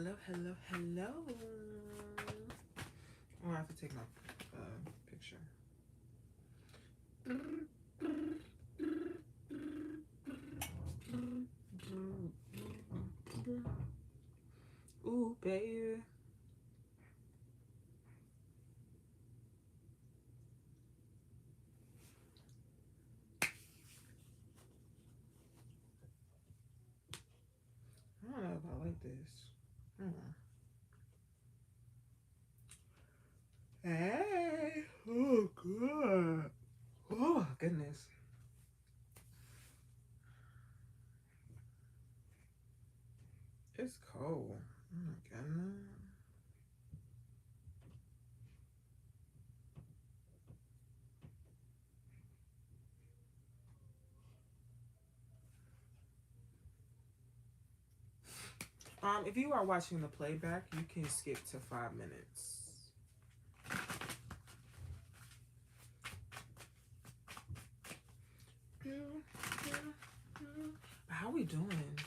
Hello. Oh, I have to take my picture. Ooh, baby. I don't know if I like this. Hey. Oh, God. Oh, goodness. It's cold. Oh, my goodness. If you are watching the playback, you can skip to 5 minutes. How we doing?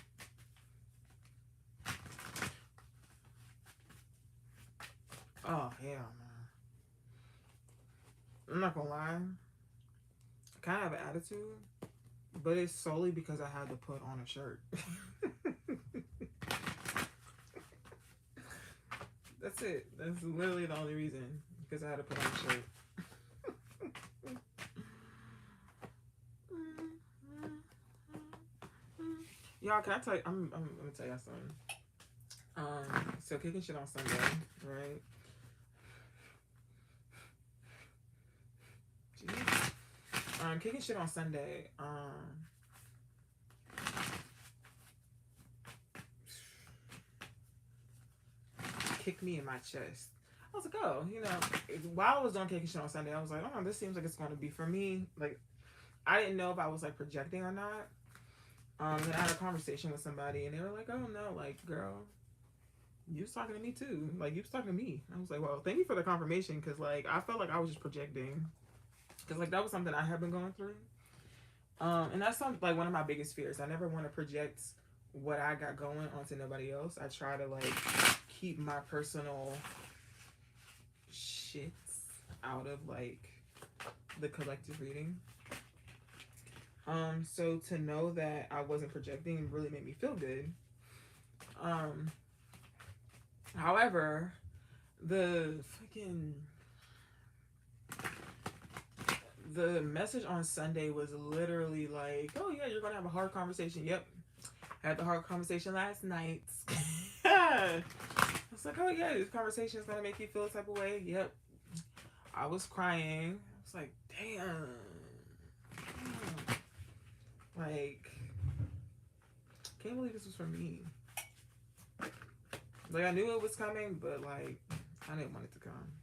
Oh, hell no. I'm not gonna lie. I kind of have an attitude, but it's solely because I had to put on a shirt. That's it. That's literally the only reason, because I had to put on a shirt. Y'all, can I tell you? I'm gonna tell y'all something. So Kickin Shit on Sunday, right? Jeez. Kickin Shit on Sunday. Kicked me in my chest. I was like, oh, you know, while I was doing Kickin Shit on Sunday, I was like, oh, this seems like it's going to be for me. Like, I didn't know if I was like projecting or not. And I had a conversation with somebody, and they were like, oh no, like, girl, you was talking to me too. Like, you was talking to me. I was like, well, thank you for the confirmation, because like I felt like I was just projecting, because like that was something I had been going through. And that's something like one of my biggest fears. I never want to project what I got going onto nobody else. I try to like keep my personal shits out of like the collective reading. So to know that I wasn't projecting really made me feel good. However, the message on Sunday was literally like, oh yeah, you're gonna have a hard conversation. Yep. Had the hard conversation last night. I was like, oh yeah, this conversation is gonna make you feel a type of way. Yep. I was crying. I was like, damn. Like, can't believe this was for me. Like, I knew it was coming, but like, I didn't want it to come.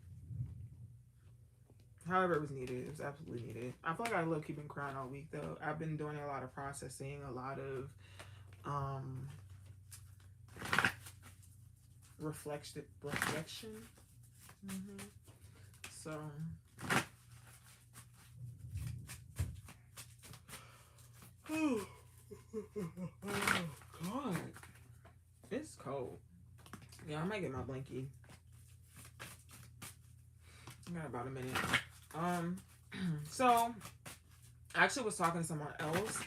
However, it was needed. It was absolutely needed. I feel like I love keeping crying all week though. I've been doing a lot of processing, a lot of reflection. So oh God, it's cold. Yeah, I might get my blankie. I got about a minute. So I actually was talking to someone else.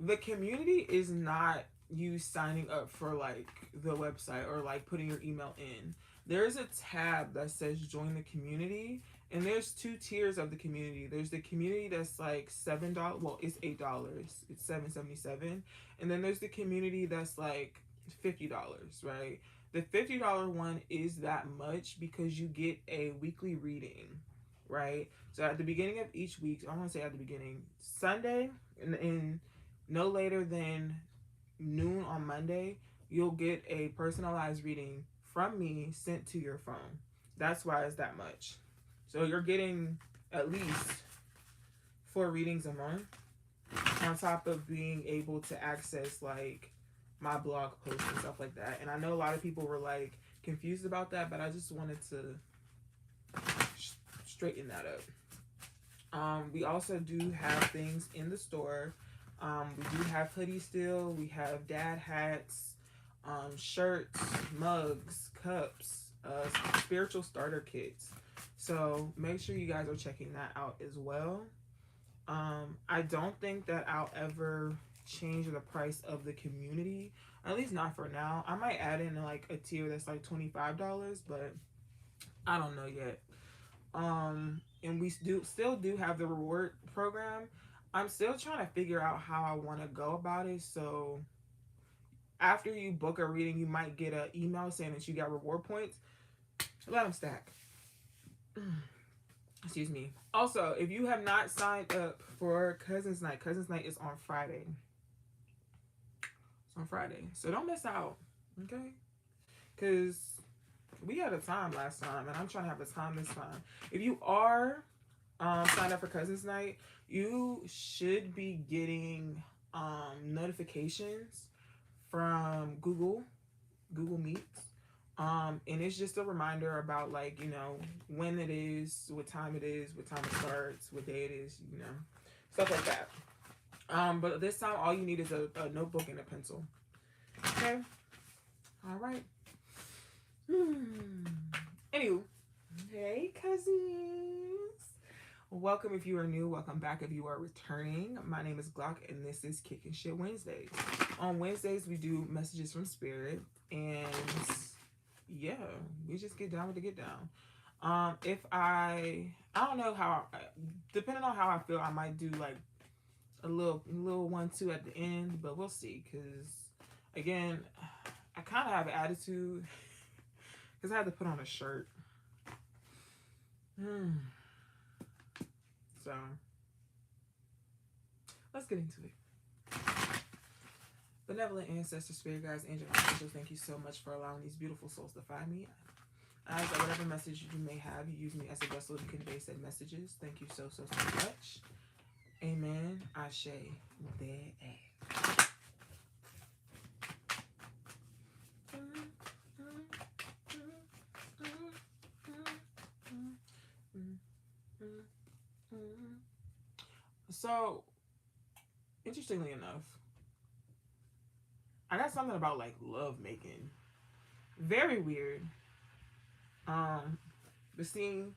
The community is not you signing up for like the website or like putting your email in. There's a tab that says join the community, and there's 2 tiers of the community. There's the community that's like $7. Well, it's $8. It's $7.77. And then there's the community that's like $50, right? The $50 one is that much because you get a weekly reading, right? So at the beginning of each week, I want to say at the beginning, Sunday, and no later than noon on Monday, you'll get a personalized reading from me sent to your phone. That's why it's that much. So you're getting at least 4 readings a month, on top of being able to access like my blog posts and stuff like that. And I know a lot of people were like confused about that, but I just wanted to straighten that up. We also do have things in the store We do have hoodies still. We have dad hats, shirts, mugs, cups, spiritual starter kits. So make sure you guys are checking that out as well. I don't think that I'll ever change the price of the community, at least not for now. I might add in like a tier that's like $25, but I don't know yet. And we still do have the reward program. I'm still trying to figure out how I want to go about it. So after you book a reading, you might get an email saying that you got reward points. Let them stack. Excuse me. Also, if you have not signed up for Cousins Night is on Friday. It's on Friday. So don't miss out. Okay? Because we had a time last time, and I'm trying to have a time this time. If you are signed up for Cousins Night, you should be getting notifications from Google Meets. And it's just a reminder about, like, you know, when it is, what time it starts, what day it is, you know, stuff like that. But this time, all you need is a notebook and a pencil. Okay? All right. Anywho, hey, cousins. Welcome if you are new. Welcome back if you are returning. My name is Glock, and this is Kickin Shit Wednesdays. On Wednesdays, we do messages from spirit, and yeah, we just get down with the get down. If I don't know how, depending on how I feel, I might do like a little 1-2 at the end, but we'll see. Cause again, I kind of have an attitude because I had to put on a shirt. So let's get into it. Benevolent ancestors, spirit guides, angels, thank you so much for allowing these beautiful souls to find me. As whatever message you may have, you use me as a vessel to convey said messages. Thank you so much. Amen. Ashe. So, interestingly enough, I got something about like love making. Very weird. But seeing,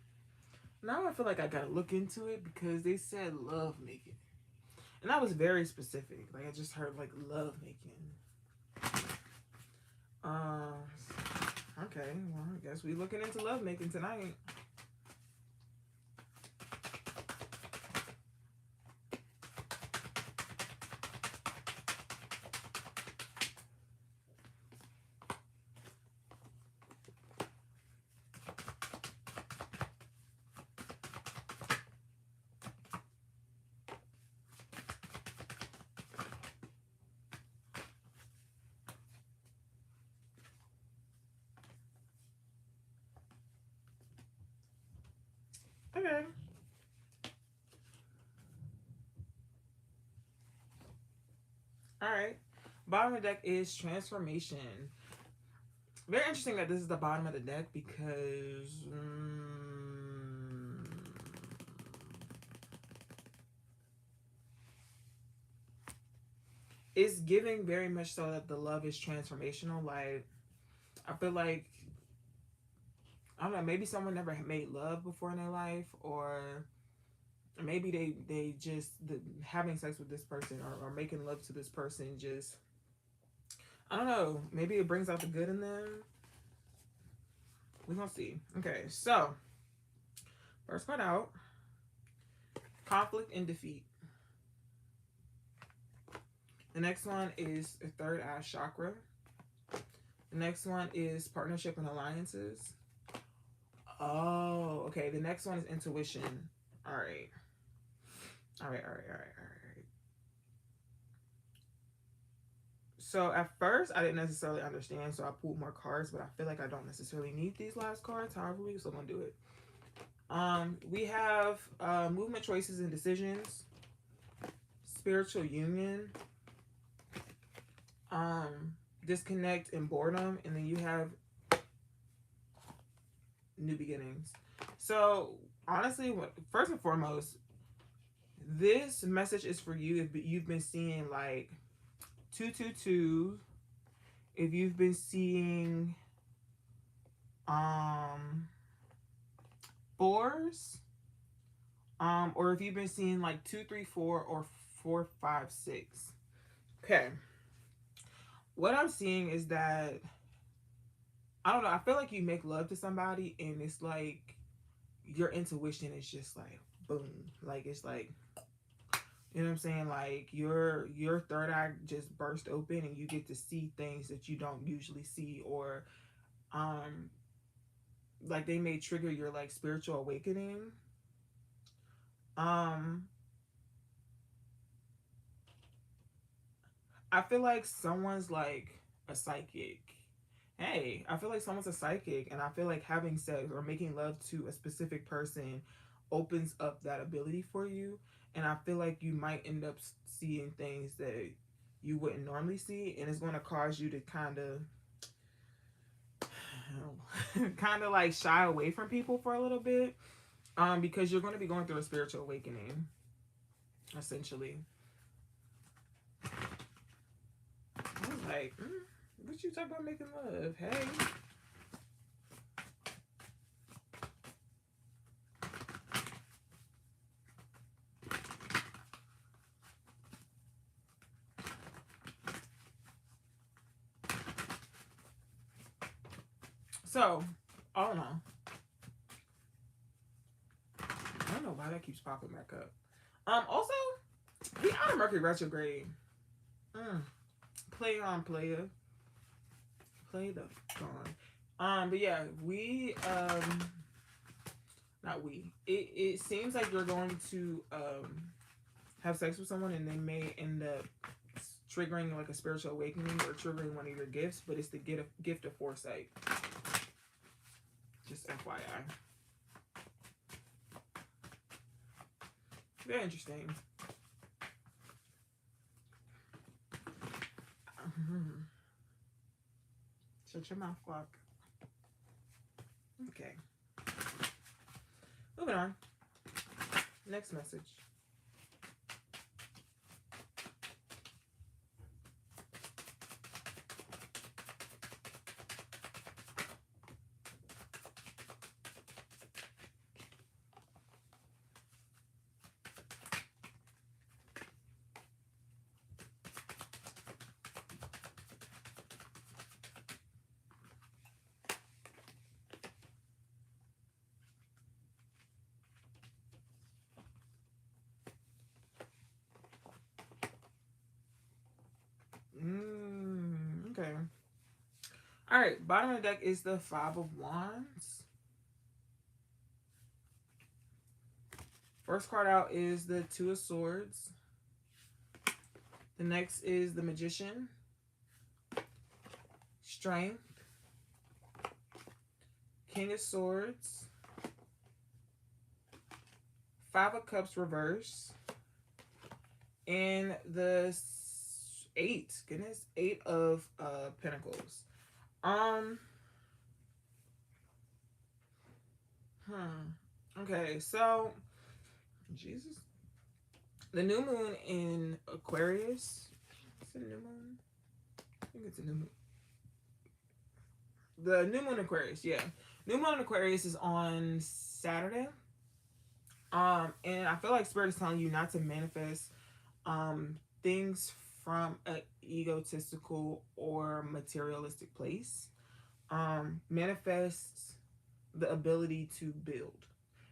now I feel like I gotta look into it because they said love making. And that was very specific. Like I just heard like love making. Okay, well I guess we looking into love making tonight. Okay. Alright. Bottom of the deck is transformation. Very interesting that this is the bottom of the deck because it's giving very much so that the love is transformational. Like, I feel like, I don't know, maybe someone never made love before in their life, or maybe they just having sex with this person or making love to this person just, I don't know, maybe it brings out the good in them. We're gonna see. Okay, so first card out, conflict and defeat. The next one is the third eye chakra. The next one is partnership and alliances. Oh, okay. The next one is intuition. All right. So at first, I didn't necessarily understand, so I pulled more cards, but I feel like I don't necessarily need these last cards. However, we're still gonna do it. We have movement, choices, and decisions. Spiritual union. Disconnect and boredom, and then you have new beginnings. So honestly, first and foremost, This message is for you if you've been seeing like 222, if you've been seeing fours, or if you've been seeing like 234 or 456. Okay. What I'm seeing is that, I don't know, I feel like you make love to somebody and it's like your intuition is just like boom. Like it's like, you know what I'm saying? Like your third eye just burst open and you get to see things that you don't usually see, or um like they may trigger your like spiritual awakening. Um I feel like someone's like a psychic. Hey, I feel like someone's a psychic, and I feel like having sex or making love to a specific person opens up that ability for you. And I feel like you might end up seeing things that you wouldn't normally see, and it's going to cause you to kind of kind of like shy away from people for a little bit, because you're going to be going through a spiritual awakening, essentially. I was like, what you talk about making love? Hey. So, I don't know. I don't know why that keeps popping back up. Also, we out of Mercury retrograde. Play on, player. Play the gone. But yeah, we not we. It seems like you're going to have sex with someone and they may end up triggering like a spiritual awakening or triggering one of your gifts, but it's the gift of foresight. Just FYI. Very interesting. Shut your mouth, Glock. Okay. Moving on. Next message. Okay. All right. Bottom of the deck is the Five of Wands. First card out is the Two of Swords. The next is the Magician. Strength. King of Swords. Five of Cups reverse. And the Eight of Pentacles. Okay, so Jesus. The new moon in Aquarius. Is it a new moon? I think it's a new moon. The new moon in Aquarius, yeah. New moon in Aquarius is on Saturday. And I feel like Spirit is telling you not to manifest things from an egotistical or materialistic place. Manifest the ability to build.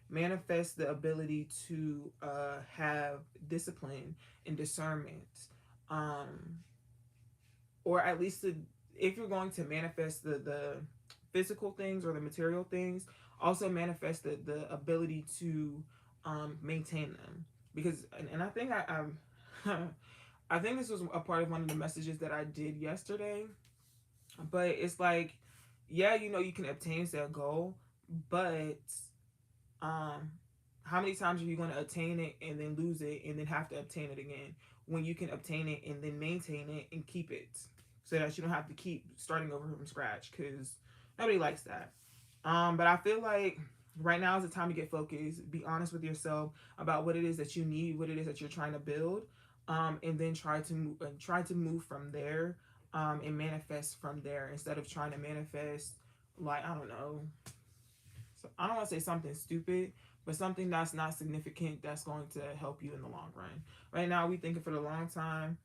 Manifest the ability to have discipline and discernment. Or at least if you're going to manifest the physical things or the material things, also manifest the ability to maintain them. Because, and I think I think this was a part of one of the messages that I did yesterday. But it's like, yeah, you know, you can obtain that goal, but how many times are you going to attain it and then lose it and then have to obtain it again, when you can obtain it and then maintain it and keep it, so that you don't have to keep starting over from scratch, because nobody likes that. But I feel like Right now is the time to get focused. Be honest with yourself about what it is that you need, what it is that you're trying to build, and then try to move from there, and manifest from there instead of trying to manifest like I don't know. So I don't want to say something stupid, but something that's not significant that's going to help you in the long run. Right now, we thinking for the long term.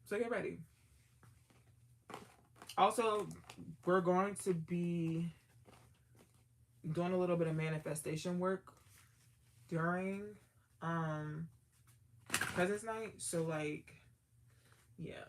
So get ready. Also, we're going to be doing a little bit of manifestation work during Presence Night. So like, yeah.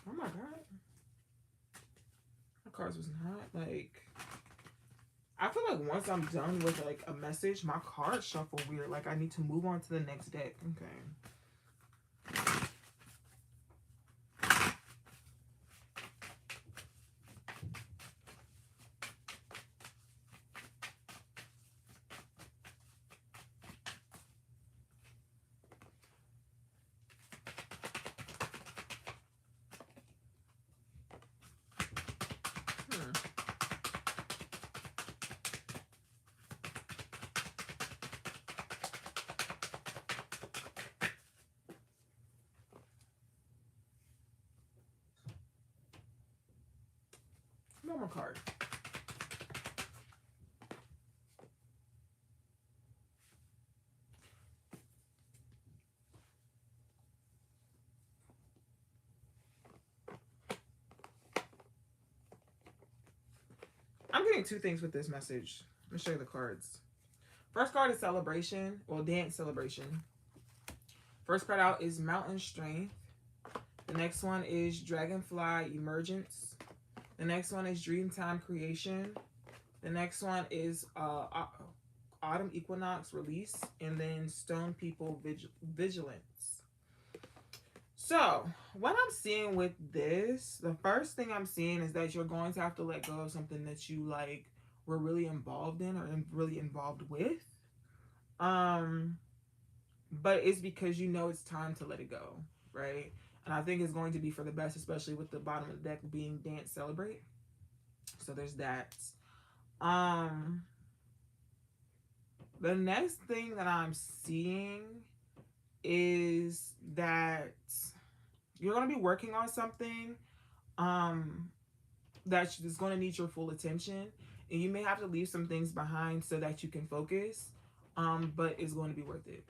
Oh my god, my cards was not like. I feel like once I'm done with like a message, my cards shuffle weird. Like I need to move on to the next deck. Okay. One more card. I'm getting two things with this message. Let me show you the cards. First card is celebration, well, dance celebration. First card out is mountain strength. The next one is dragonfly emergence. The next one is dreamtime creation. The next one is autumn equinox release. And then stone people vigilance. So what I'm seeing with this, the first thing I'm seeing is that you're going to have to let go of something that you like were really involved in or really involved with. But it's because you know it's time to let it go, right? And I think it's going to be for the best, especially with the bottom of the deck being dance celebrate. So there's that. The next thing that I'm seeing is that you're going to be working on something that is going to need your full attention, and you may have to leave some things behind so that you can focus, but it's going to be worth it.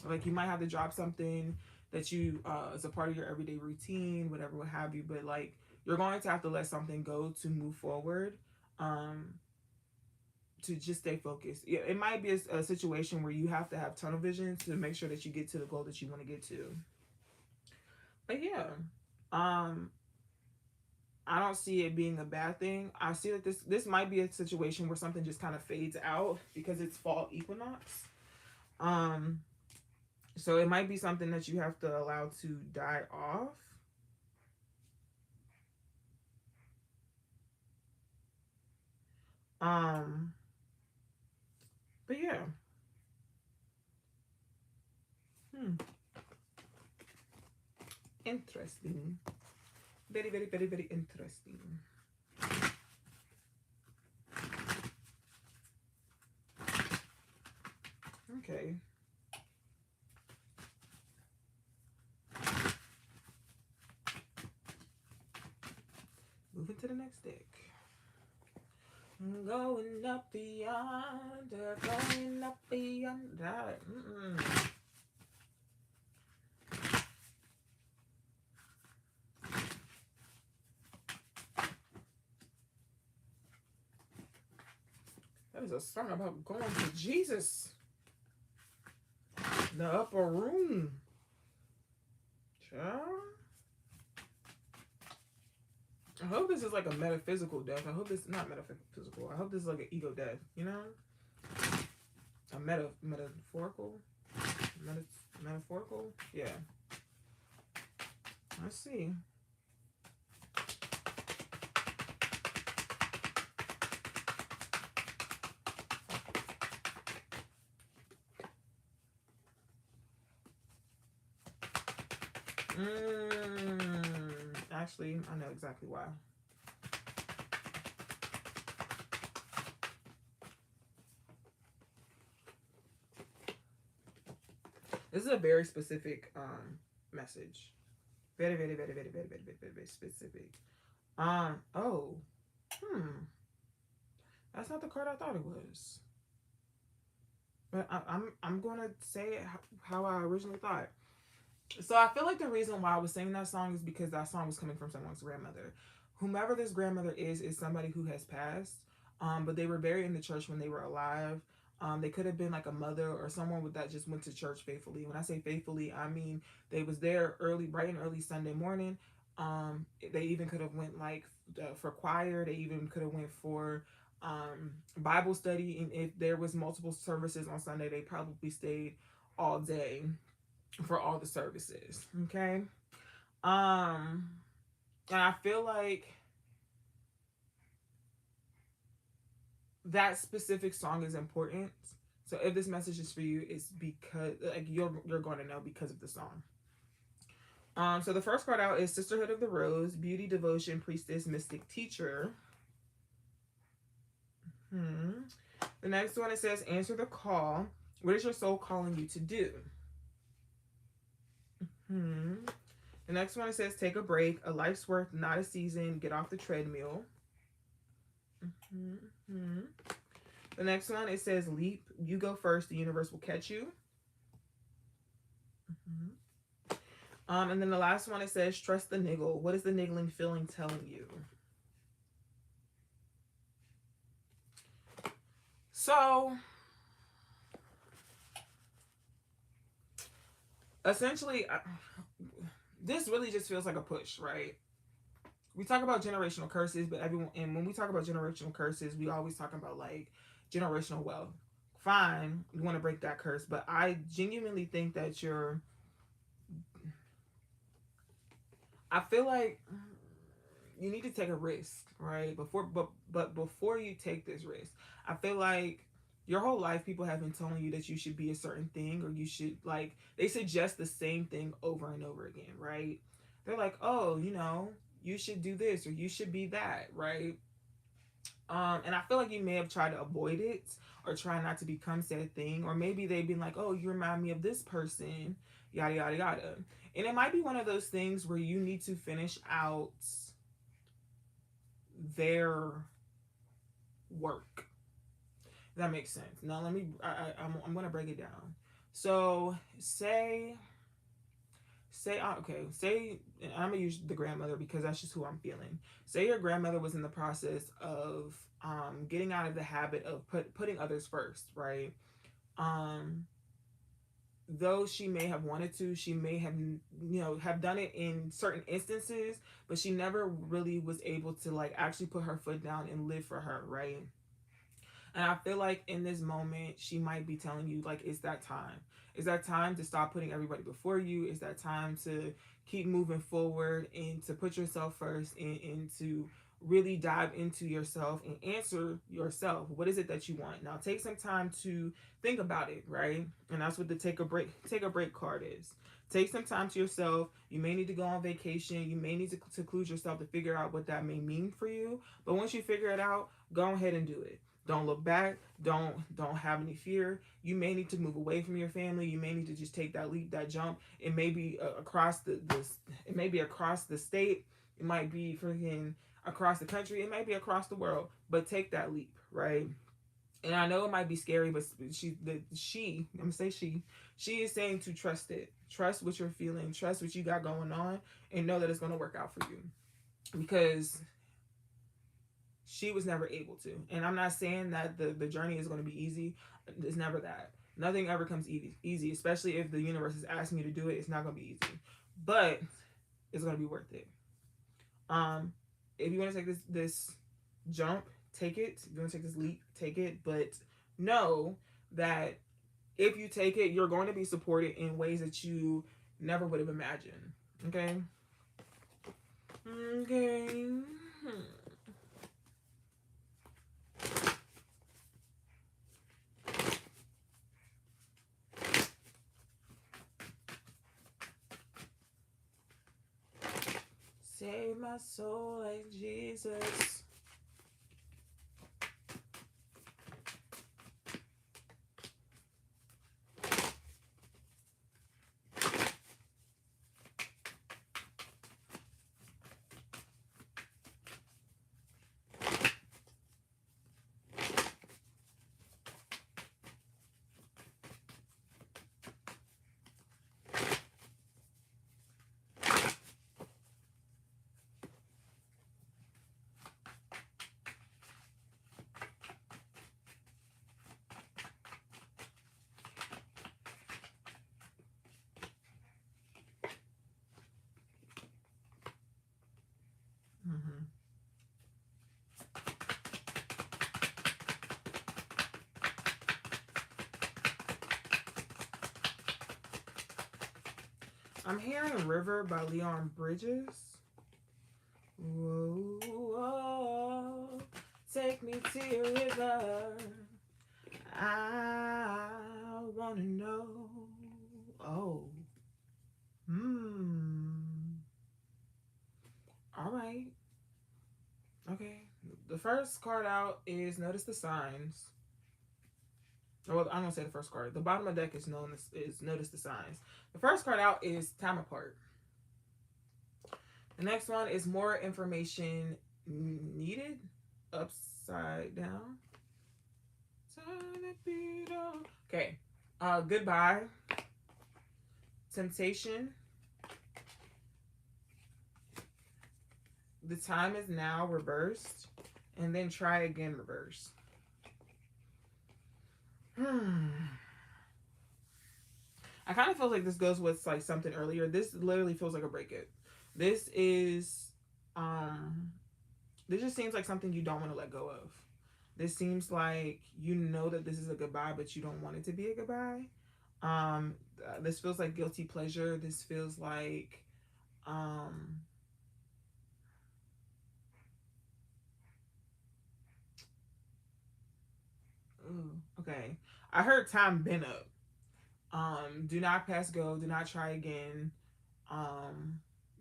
Like you might have to drop something that you is a part of your everyday routine, whatever, what have you, but like you're going to have to let something go to move forward, to just stay focused. Yeah, it might be a situation where you have to have tunnel vision to make sure that you get to the goal that you want to get to. But yeah, I don't see it being a bad thing. I see that this might be a situation where something just kind of fades out because it's fall equinox. So it might be something that you have to allow to die off. But yeah. Interesting. Very, very, very, very interesting. Okay. Moving to the next deck. Going up beyond, going up beyond that. That is a song about going to Jesus. The upper room. Child. I hope this is like a metaphysical death. I hope this is not metaphysical. I hope this is like an ego death, you know? A metaphorical? Metaphorical? Yeah. Let's see. Actually, I know exactly why. This is a very specific message. Very, very, very, very, very, very, very, very, very specific. Oh. That's not the card I thought it was. But I'm gonna say it how I originally thought. So I feel like the reason why I was singing that song is because that song was coming from someone's grandmother. Whomever this grandmother is somebody who has passed. But they were buried in the church when they were alive. They could have been like a mother or someone that just went to church faithfully. When I say faithfully, I mean they was there early, bright and early Sunday morning. They even could have went like for choir. They even could have went for Bible study. And if there was multiple services on Sunday, they probably stayed all day for all the services. Okay. And I feel like that specific song is important. So if this message is for you, it's because like you're going to know because of the song. So the first card out is Sisterhood of the Rose, Beauty, Devotion, Priestess, Mystic, Teacher. The next one, it says Answer the Call. What is your soul calling you to do? The next one, it says Take a break, a life's work, not a season, get off the treadmill. The next one, it says Leap, you go first, the universe will catch you. And then the last one, it says Trust the niggle. What is the niggling feeling telling you? So essentially, this really just feels like a push, right? We talk about generational curses, but everyone, and when we talk about generational curses, we always talk about like generational wealth. Fine, you want to break that curse, but I genuinely think that I feel like you need to take a risk, right? But before you take this risk, I feel like your whole life people have been telling you that you should be a certain thing, or you should, like, they suggest the same thing over and over again, right? They're like, oh, you should do this or you should be that, right? And I feel like you may have tried to avoid it or try not to become said thing, or maybe they've been like, oh, you remind me of this person, yada yada yada. And it might be one of those things where you need to finish out their work. That makes sense. Now let me. I'm gonna break it down. So okay, say I'm gonna use the grandmother because that's just who I'm feeling. Say your grandmother was in the process of getting out of the habit of putting others first, right? Though she may have wanted to, she may have done it in certain instances, but she never really was able to like actually put her foot down and live for her, right? And I feel like in this moment, she might be telling you, like, it's that time. It's that time to stop putting everybody before you. It's that time to keep moving forward and to put yourself first, and to really dive into yourself and answer yourself. What is it that you want? Now take some time to think about it, right? And that's what the take a break card is. Take some time to yourself. You may need to go on vacation. You may need to seclude yourself to figure out what that may mean for you. But once you figure it out, go ahead and do it. Don't look back. Don't have any fear. You may need to move away from your family. You may need to just take that leap, that jump. It may be across it may be across the state. It might be freaking across the country. It might be across the world. But take that leap, right? And I know it might be scary, but I'm gonna say she is saying to trust it. Trust what you're feeling. Trust what you got going on, and know that it's gonna work out for you, because she was never able to. And I'm not saying that the journey is going to be easy. It's never that. Nothing ever comes easy, especially if the universe is asking you to do it. It's not going to be easy, but it's going to be worth it. If you want to take this jump, take it. If you want to take this leap, take it. But know that if you take it, you're going to be supported in ways that you never would have imagined. Okay. Okay. Save my soul like Jesus. Mm-hmm. I'm hearing River by Leon Bridges. Whoa, whoa, take me to your river. I wanna know. Oh. All right. Okay. The first card out is Notice the Signs. Well, I'm gonna say the first card. The bottom of the deck is Notice the Signs. The first card out is Time Apart. The next one is More Information Needed. Upside down. Okay. Goodbye. Temptation. The time is now reversed. And then try again reverse. I kind of feel like this goes with like something earlier. This literally feels like a breakup. This is this just seems like something you don't want to let go of. This seems like you know that this is a goodbye, but you don't want it to be a goodbye. This feels like guilty pleasure. This feels like okay. I heard time been up. Do not pass go. Do not try again.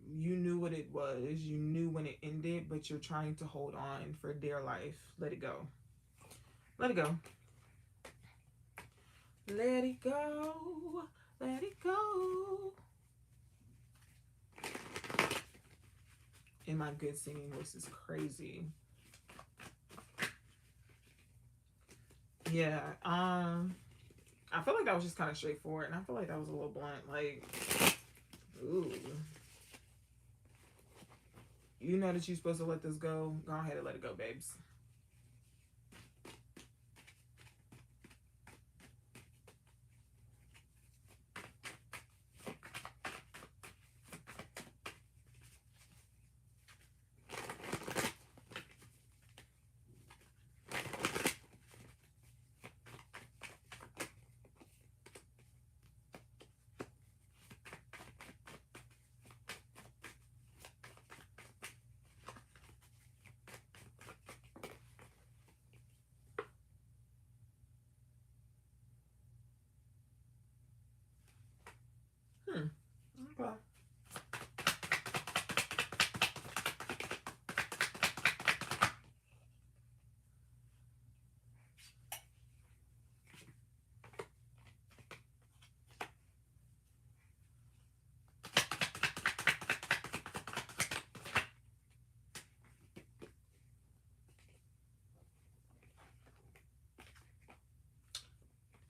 You knew what it was. You knew when it ended, but you're trying to hold on for dear life. Let it go. Let it go. Let it go. Let it go. And my good singing voice is crazy. Yeah. I feel like that was just kind of straightforward, and I feel like that was a little blunt. Like, ooh. You know that you're supposed to let this go. Go ahead and let it go, babes. Okay.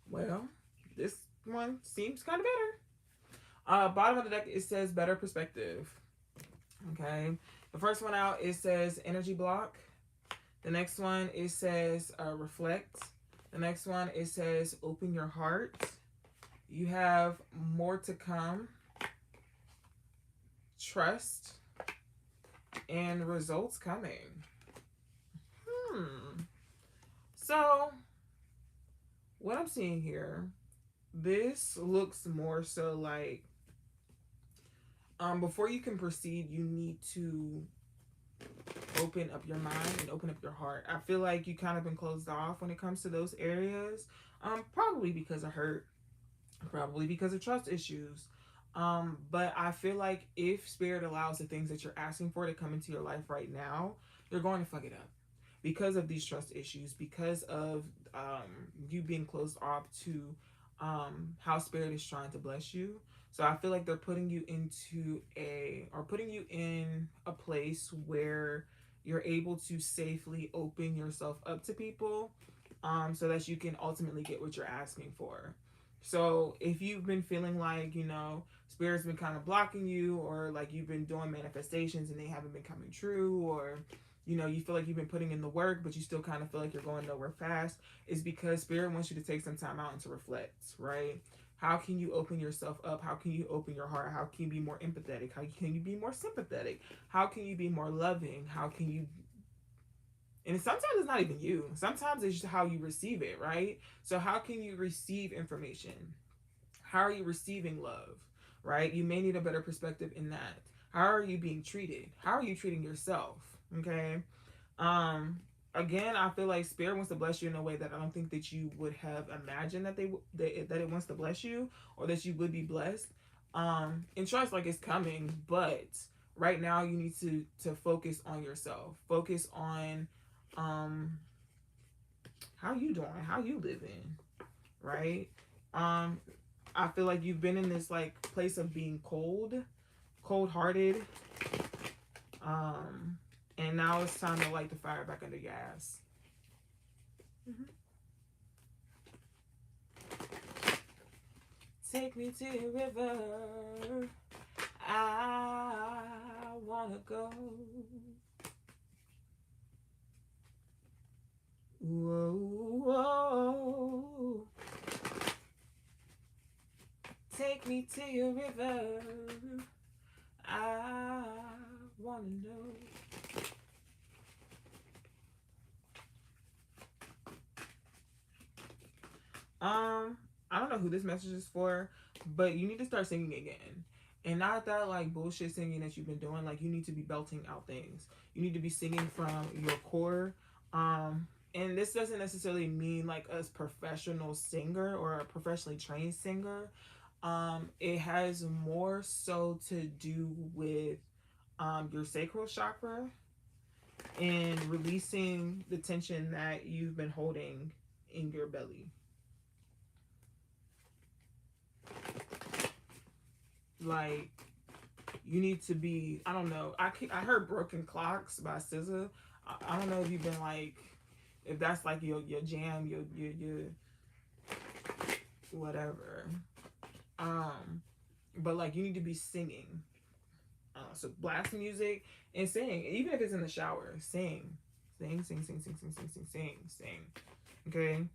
Well, this one seems kind of better. Bottom of the deck, it says Better Perspective. Okay. The first one out, it says Energy Block. The next one, it says Reflect. The next one, it says Open Your Heart. You have More to Come. Trust. And Results Coming. So, what I'm seeing here, this looks more so like before you can proceed, you need to open up your mind and open up your heart. I feel like you kind of been closed off when it comes to those areas. Probably because of hurt, probably because of trust issues. But I feel like if Spirit allows the things that you're asking for to come into your life right now, you're going to fuck it up because of these trust issues, because of you being closed off to how Spirit is trying to bless you. So I feel like they're putting you putting you in a place where you're able to safely open yourself up to people, so that you can ultimately get what you're asking for. So if you've been feeling like, Spirit's been kind of blocking you, or like you've been doing manifestations and they haven't been coming true, or you feel like you've been putting in the work but you still kind of feel like you're going nowhere fast, is because Spirit wants you to take some time out and to reflect, right? How can you open yourself up? How can you open your heart? How can you be more empathetic? How can you be more sympathetic? How can you be more loving? How can you, and sometimes it's not even you, sometimes it's just how you receive it, right? So how can you receive information? How are you receiving love, right? You may need a better perspective in that. How are you being treated? How are you treating yourself? Okay. um Again, I feel like Spirit wants to bless you in a way that I don't think that you would have imagined that it wants to bless you, or that you would be blessed. And trust, like, it's coming, but right now you need to focus on yourself, focus on um how you doing, how you living, right? um I feel like you've been in this like place of being cold hearted, um and now it's time to light the fire back under your ass. Mm-hmm. Take me to your river, I wanna go. Whoa, whoa. Take me to your river, I wanna know. I don't know who this message is for, but you need to start singing again. And not that like bullshit singing that you've been doing. Like, you need to be belting out things. You need to be singing from your core. And this doesn't necessarily mean like a professional singer or a professionally trained singer. It has more so to do with your sacral chakra and releasing the tension that you've been holding in your belly. Like, you need to be, I don't know, I heard Broken Clocks by SZA. I don't know if you've been like, if that's like your jam, your whatever. But like, you need to be singing. So blast music and sing, even if it's in the shower. Sing. Okay.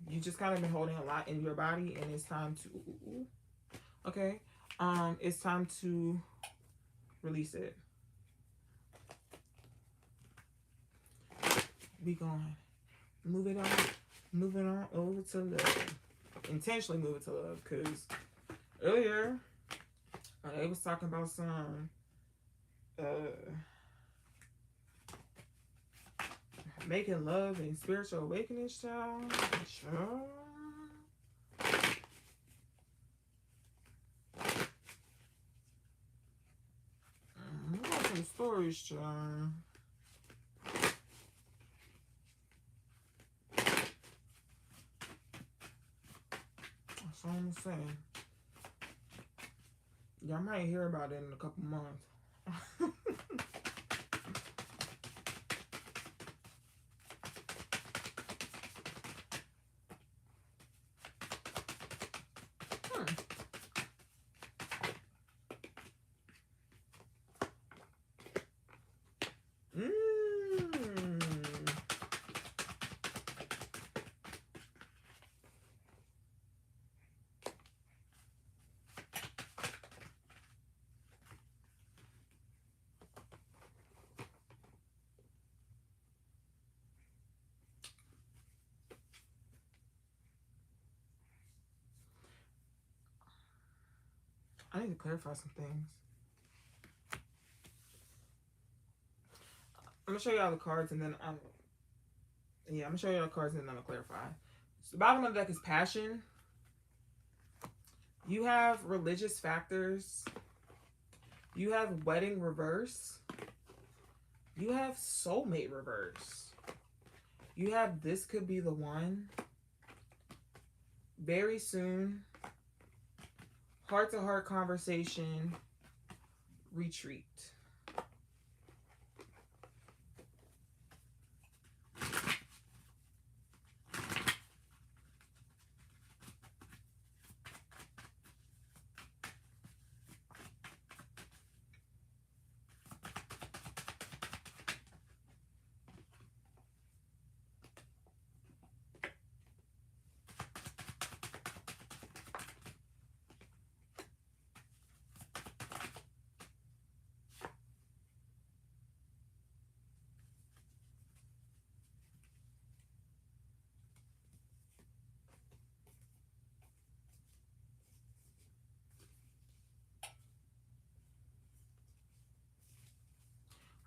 You just kind of been holding a lot in your body, and it's time to. Okay. It's time to release it. Be gone. Move it on over to love. Intentionally move it to love, because earlier they was talking about some making love and spiritual awakening, child. I got some stories, child. That's all I'm saying. Y'all might hear about it in a couple months. I need to clarify some things. I'm gonna show y'all the cards, and then I'm gonna show y'all the cards, and then I'm gonna clarify. So the bottom of the deck is passion. You have religious factors. You have wedding reverse. You have soulmate reverse. You have this could be the one. Very soon. Heart-to-heart conversation. Retreat.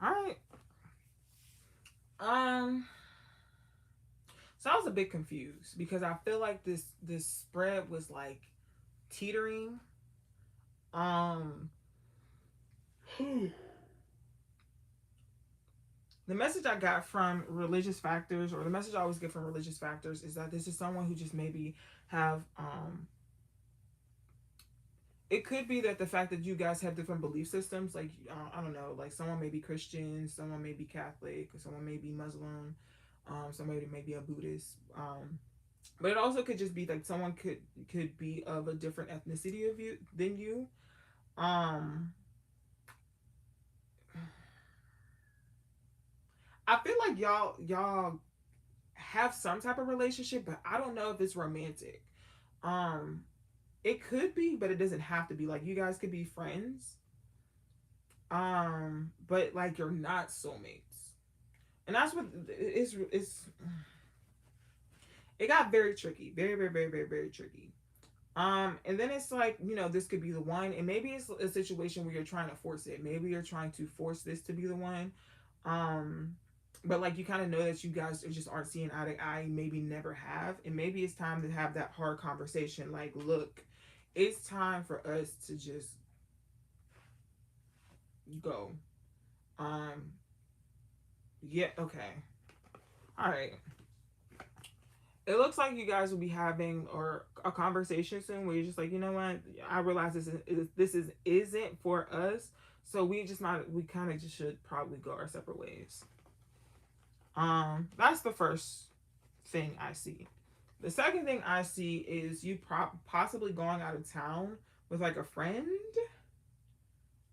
All right. So I was a bit confused because I feel like this spread was like teetering. Um the message I got from religious factors, or the message I always get from religious factors, is that this is someone who just maybe have it could be that the fact that you guys have different belief systems, like I don't know, like someone may be Christian, someone may be Catholic, or someone may be Muslim, somebody may be a Buddhist, but it also could just be like someone could be of a different ethnicity of you than you. Um, I feel like y'all have some type of relationship, but I don't know if it's romantic. Um, it could be, but it doesn't have to be. Like you guys could be friends, but like you're not soulmates, and that's what it's. It got very tricky, very very very very very tricky. And then it's like, this could be the one, and maybe it's a situation where you're trying to force it. Maybe you're trying to force this to be the one. Um, but like you kind of know that you guys just aren't seeing eye to eye, maybe never have, and maybe it's time to have that hard conversation. Like, look, it's time for us to just go. Um, yeah, okay, all right. It looks like you guys will be having or a conversation soon where you're just like, you know what? I realize this isn't for us, so we kind of just should probably go our separate ways. That's the first thing I see. The second thing I see is you possibly going out of town with like a friend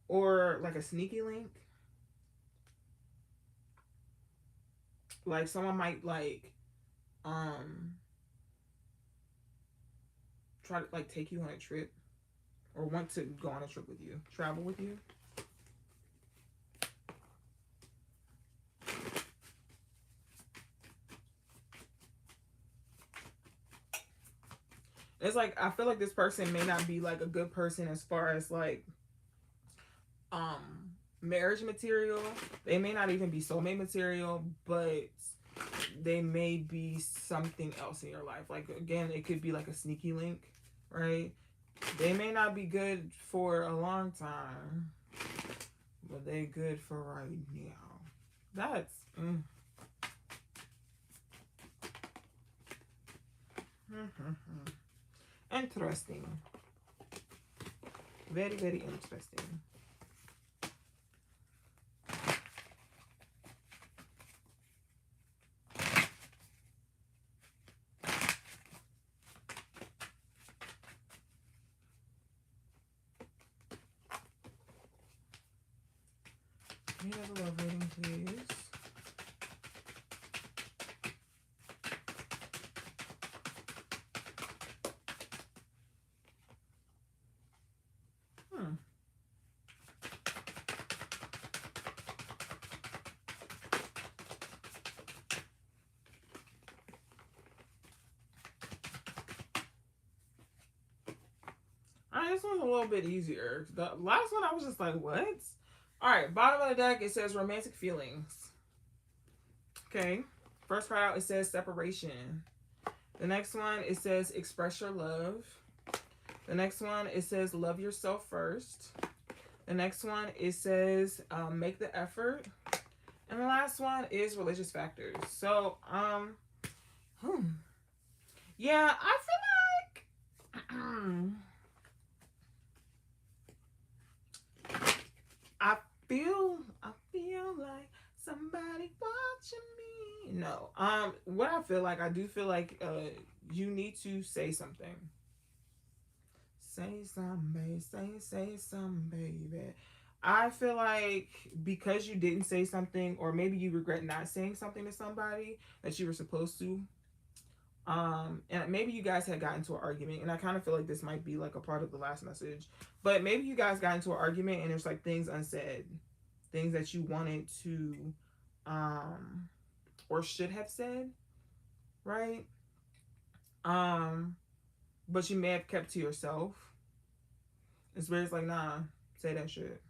or like a sneaky link. Like someone might like um try to like take you on a trip or want to go on a trip with you, travel with you. It's like I feel like this person may not be like a good person as far as like marriage material. They may not even be soulmate material, but they may be something else in your life. Like again, it could be like a sneaky link, right? They may not be good for a long time, but they good for right now. That's interesting. Very, very interesting. Can you have a love reading, please? Alright, this one's a little bit easier. The last one I was just like, what? Alright, bottom of the deck, it says romantic feelings. Okay. First card out, it says separation. The next one, it says express your love. The next one, it says love yourself first. The next one, it says make the effort. And the last one is religious factors. So, yeah, I feel like I feel like somebody watching me. No. What I feel like, I do feel like you need to say something. Say something, baby. Say something, baby. I feel like because you didn't say something, or maybe you regret not saying something to somebody that you were supposed to, and maybe you guys had gotten into an argument, and I kind of feel like this might be like a part of the last message, but maybe you guys got into an argument and there's like things unsaid, things that you wanted to, or should have said, right? Um, but you may have kept to yourself. It's where it's like, nah, say that shit.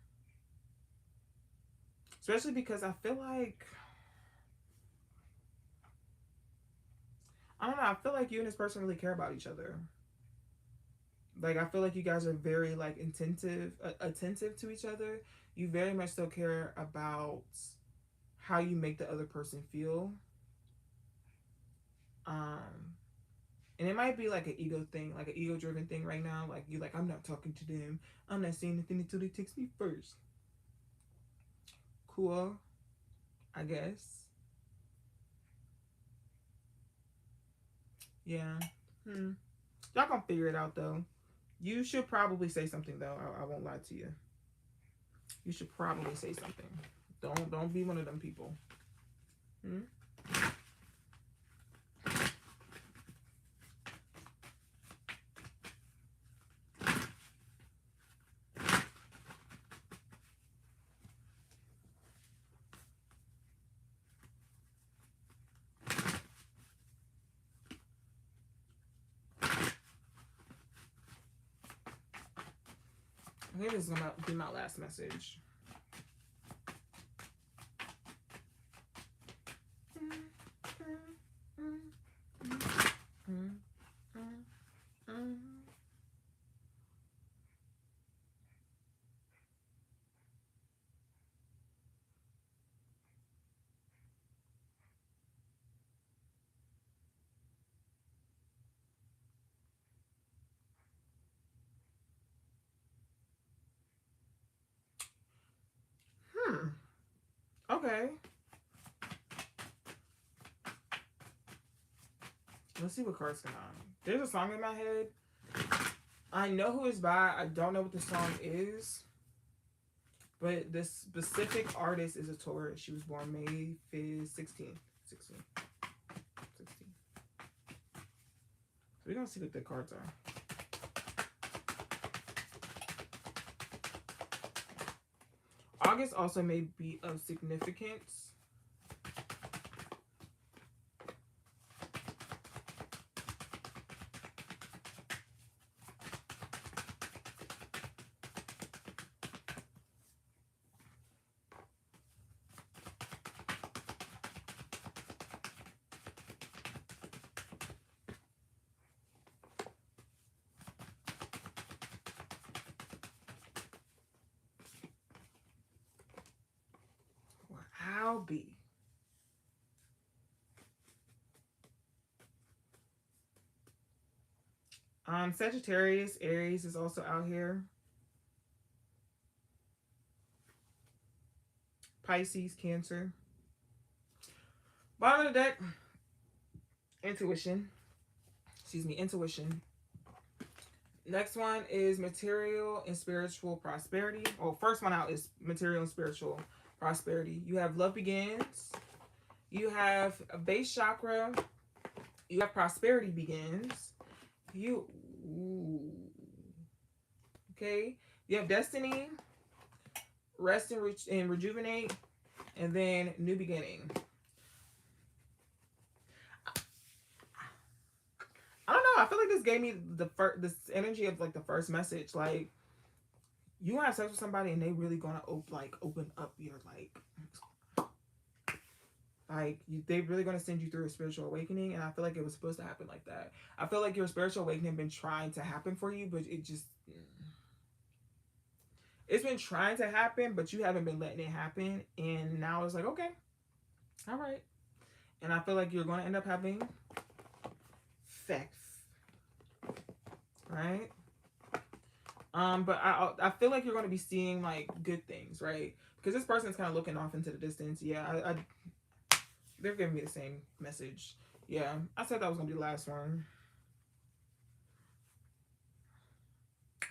Especially because I feel like, I don't know, I feel like you and this person really care about each other. Like, I feel like you guys are very like attentive to each other. You very much still care about how you make the other person feel. Um, and it might be like an ego thing, like an ego driven thing right now. Like, you like, I'm not talking to them. I'm not saying anything until they text me first. Cool, I guess. Yeah. Hmm. Y'all gonna figure it out though. You should probably say something though. I won't lie to you. You should probably say something. Don't be one of them people. Hmm? I think this is gonna be my last message. Okay. Let's see what cards come out. There's a song in my head. I know who it's by. I don't know what the song is. But this specific artist is a Taurus. She was born May 5th, 16. So we're going to see what the cards are. August also may be of significance. I'll be. Sagittarius, Aries is also out here. Pisces, Cancer. Bottom of the deck, intuition. Intuition. Next one is material and spiritual prosperity. Well, first one out is material and spiritual prosperity. You have love begins. You have a base chakra. You have prosperity begins. Okay. You have destiny, rest and rejuvenate, and then new beginning. I don't know. I feel like this gave me this energy of like the first message. Like, you want to have sex with somebody and they really gonna open up your like. Like, they really going to send you through a spiritual awakening, and I feel like it was supposed to happen like that. I feel like your spiritual awakening been trying to happen for you, but it's been trying to happen, but you haven't been letting it happen, and now it's like, okay, all right. And I feel like you're going to end up having sex, right? But I feel like you're going to be seeing like good things, right? Because this person's kind of looking off into the distance. Yeah, they're giving me the same message. Yeah, I said that was gonna be the last one,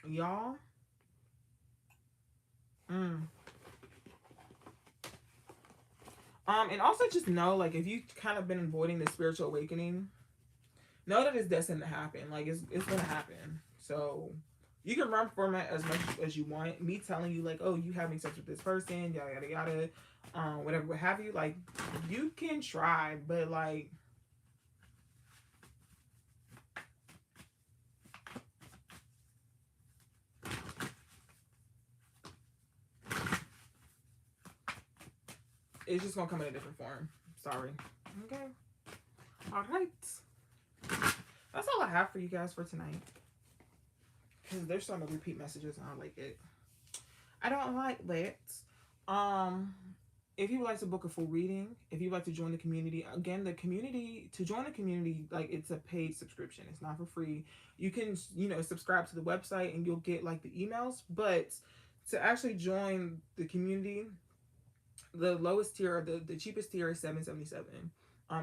y'all. And also just know, like, if you kind of been avoiding the spiritual awakening, know that it's destined to happen. Like, it's gonna happen. So you can run from it as much as you want. Me telling you like, oh, you having sex with this person, yada yada yada, whatever, what have you. Like, you can try, but like, it's just gonna come in a different form. Sorry. Okay. All right. That's all I have for you guys for tonight. Because there's some repeat messages and I don't like it. I don't like that. If you would like to book a full reading, if you'd like to join the community, again, to join the community, like, it's a paid subscription. It's not for free. You can, subscribe to the website and you'll get like the emails. But to actually join the community, the lowest tier, or the cheapest tier is $7.77.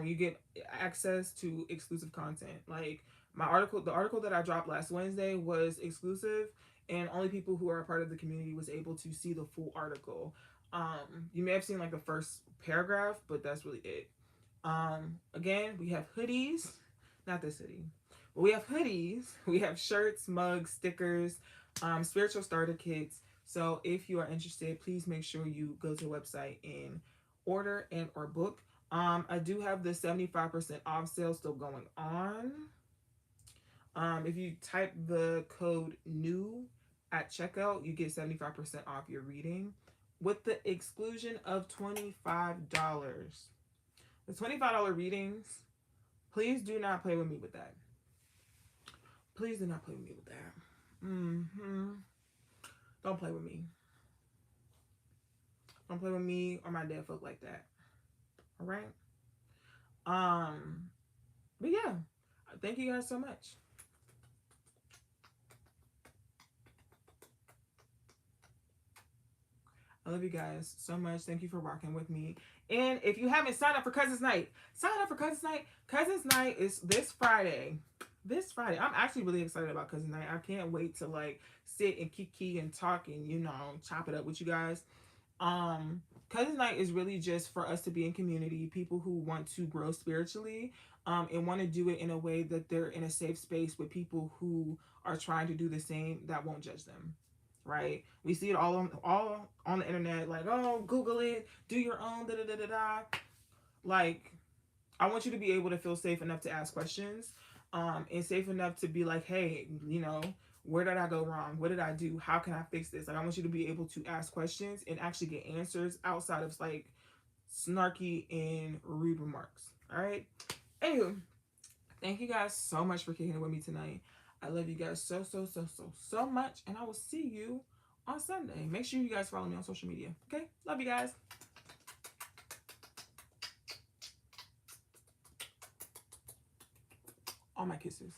You get access to exclusive content. Like, the article that I dropped last Wednesday was exclusive, and only people who are a part of the community was able to see the full article. You may have seen like the first paragraph, but that's really it. Again, we have hoodies, not this hoodie, but we have hoodies. We have shirts, mugs, stickers, spiritual starter kits. So if you are interested, please make sure you go to the website and order and or book. I do have the 75% off sale still going on. If you type the code NEW at checkout, you get 75% off your reading with the exclusion of $25. The $25 readings, please do not play with me with that. Please do not play with me with that. Don't play with me. Don't play with me or my dead folk like that. All right? But yeah, thank you guys so much. I love you guys so much. Thank you for rocking with me. And if you haven't signed up for Cousins Night, sign up for Cousins Night. Cousins Night is this Friday. This Friday. I'm actually really excited about Cousins Night. I can't wait to like sit and kiki and talk and, chop it up with you guys. Cousins Night is really just for us to be in community, people who want to grow spiritually, and want to do it in a way that they're in a safe space with people who are trying to do the same, that won't judge them. Right? We see it all on the internet, like, oh, Google it, do your own, da da da da da. Like, I want you to be able to feel safe enough to ask questions, and safe enough to be like, hey, where did I go wrong? What did I do? How can I fix this? Like, I want you to be able to ask questions and actually get answers outside of like snarky and rude remarks. All right. Anywho, thank you guys so much for kicking it with me tonight. I love you guys so much, and I will see you on Sunday. Make sure you guys follow me on social media. Okay? Love you guys. All my kisses.